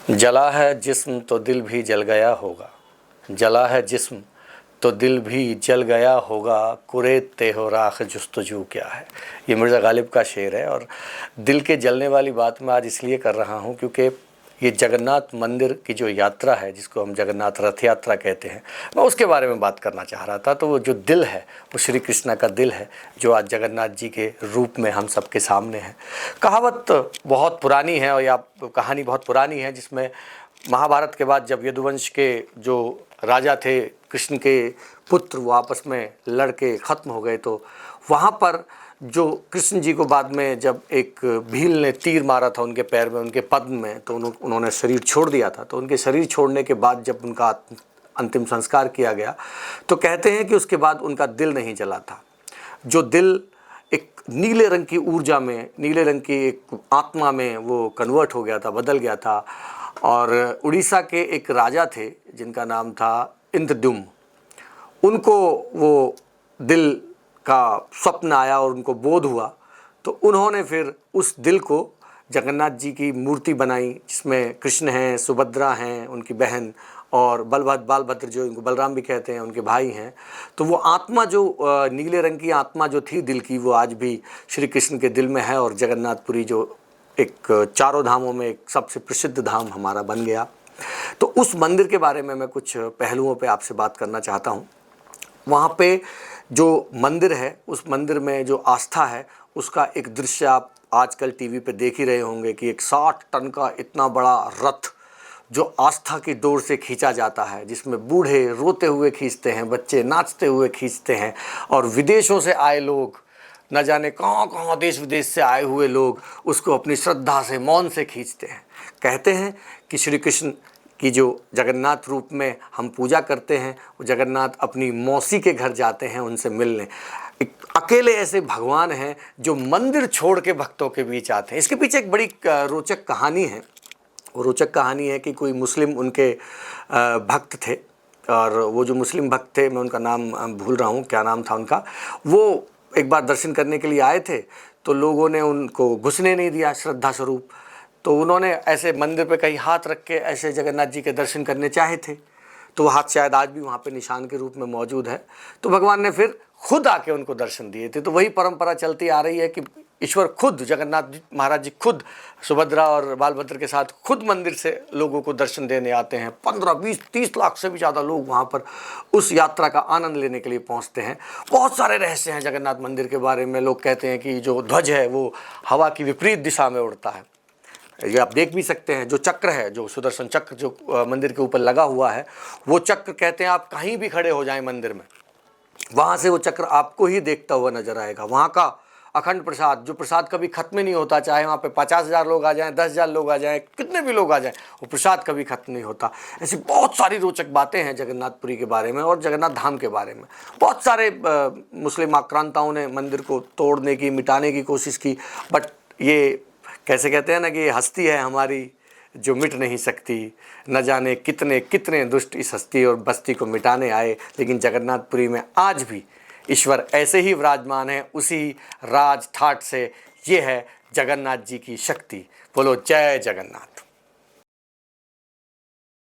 जला है जिस्म तो दिल भी जल गया होगा, जला है जिस्म तो दिल भी जल गया होगा, कुरेदते हो राख जुस्तजू क्या है। ये मिर्ज़ा गालिब का शेर है। और दिल के जलने वाली बात मैं आज इसलिए कर रहा हूँ क्योंकि ये जगन्नाथ मंदिर की जो यात्रा है, जिसको हम जगन्नाथ रथ यात्रा कहते हैं, मैं उसके बारे में बात करना चाह रहा था। तो वो जो दिल है वो श्री कृष्णा का दिल है, जो आज जगन्नाथ जी के रूप में हम सबके सामने है। कहावत बहुत पुरानी है और या कहानी बहुत पुरानी है, जिसमें महाभारत के बाद जब यदुवंश के जो राजा थे, कृष्ण के पुत्र, वो आपस में लड़ के ख़त्म हो गए, तो वहाँ पर जो कृष्ण जी को बाद में जब एक भील ने तीर मारा था उनके पैर में, उनके पद्म में, तो उन्होंने शरीर छोड़ दिया था। तो उनके शरीर छोड़ने के बाद जब उनका अंतिम संस्कार किया गया, तो कहते हैं कि उसके बाद उनका दिल नहीं जला था। जो दिल एक नीले रंग की ऊर्जा में, नीले रंग की एक आत्मा में वो कन्वर्ट हो गया था, बदल गया था। और उड़ीसा के एक राजा थे जिनका नाम था इंद्रद्युम्न, उनको वो दिल का स्वप्न आया और उनको बोध हुआ। तो उन्होंने फिर उस दिल को जगन्नाथ जी की मूर्ति बनाई, जिसमें कृष्ण हैं, सुभद्रा हैं उनकी बहन, और बालभद्र जो इनको बलराम भी कहते हैं, उनके भाई हैं। तो वो आत्मा जो नीले रंग की आत्मा जो थी दिल की, वो आज भी श्री कृष्ण के दिल में है। और जगन्नाथपुरी जो एक चारों धामों में एक सबसे प्रसिद्ध धाम हमारा बन गया। तो उस मंदिर के बारे में मैं कुछ पहलुओं पे आपसे बात करना चाहता हूँ। वहाँ पे जो मंदिर है, उस मंदिर में जो आस्था है, उसका एक दृश्य आप आजकल टीवी पे देख ही रहे होंगे कि एक 60 टन का इतना बड़ा रथ जो आस्था की डोर से खींचा जाता है, जिसमें बूढ़े रोते हुए खींचते हैं, बच्चे नाचते हुए खींचते हैं, और विदेशों से आए लोग, न जाने कहाँ कहाँ देश विदेश से आए हुए लोग उसको अपनी श्रद्धा से, मौन से खींचते हैं। कहते हैं कि श्री कृष्ण की जो जगन्नाथ रूप में हम पूजा करते हैं, वो जगन्नाथ अपनी मौसी के घर जाते हैं उनसे मिलने। एक अकेले ऐसे भगवान हैं जो मंदिर छोड़ के भक्तों के बीच आते हैं। इसके पीछे एक बड़ी रोचक कहानी है। वो रोचक कहानी है कि कोई मुस्लिम उनके भक्त थे, और वो जो मुस्लिम भक्त थे, मैं उनका नाम भूल रहा हूँ, क्या नाम था उनका, वो एक बार दर्शन करने के लिए आए थे। तो लोगों ने उनको घुसने नहीं दिया श्रद्धा स्वरूप। तो उन्होंने ऐसे मंदिर पे कहीं हाथ रख के ऐसे जगन्नाथ जी के दर्शन करने चाहे थे। तो वो हाथ शायद आज भी वहाँ पे निशान के रूप में मौजूद है। तो भगवान ने फिर खुद आके उनको दर्शन दिए थे। तो वही परंपरा चलती आ रही है कि ईश्वर खुद, जगन्नाथ महाराज जी खुद सुभद्रा और बालभद्र के साथ खुद मंदिर से लोगों को दर्शन देने आते हैं। 15, 20, 30 लाख से भी ज़्यादा लोग वहाँ पर उस यात्रा का आनंद लेने के लिए पहुँचते हैं। बहुत सारे रहस्य हैं जगन्नाथ मंदिर के बारे में। लोग कहते हैं कि जो ध्वज है वो हवा की विपरीत दिशा में उड़ता है। ये आप देख भी सकते हैं। जो चक्र है, जो सुदर्शन चक्र जो मंदिर के ऊपर लगा हुआ है, वो चक्र कहते हैं आप कहीं भी खड़े हो जाएं मंदिर में, वहाँ से वो चक्र आपको ही देखता हुआ नजर आएगा। वहाँ का अखंड प्रसाद, जो प्रसाद कभी खत्म नहीं होता, चाहे वहाँ पे 50,000 लोग आ जाएं, 10,000 लोग आ जाएं, कितने भी लोग आ जाएं, वो प्रसाद कभी खत्म नहीं होता। ऐसी बहुत सारी रोचक बातें हैं जगन्नाथपुरी के बारे में और जगन्नाथ धाम के बारे में। बहुत सारे मुस्लिम आक्रांताओं ने मंदिर को तोड़ने की, मिटाने की कोशिश की, बट ये कैसे कहते हैं ना कि ये हस्ती है हमारी जो मिट नहीं सकती। न जाने कितने कितने दुष्ट इस हस्ती और बस्ती को मिटाने आए, लेकिन जगन्नाथपुरी में आज भी ईश्वर ऐसे ही विराजमान है, उसी राज ठाट से। ये है जगन्नाथ जी की शक्ति। बोलो जय जगन्नाथ।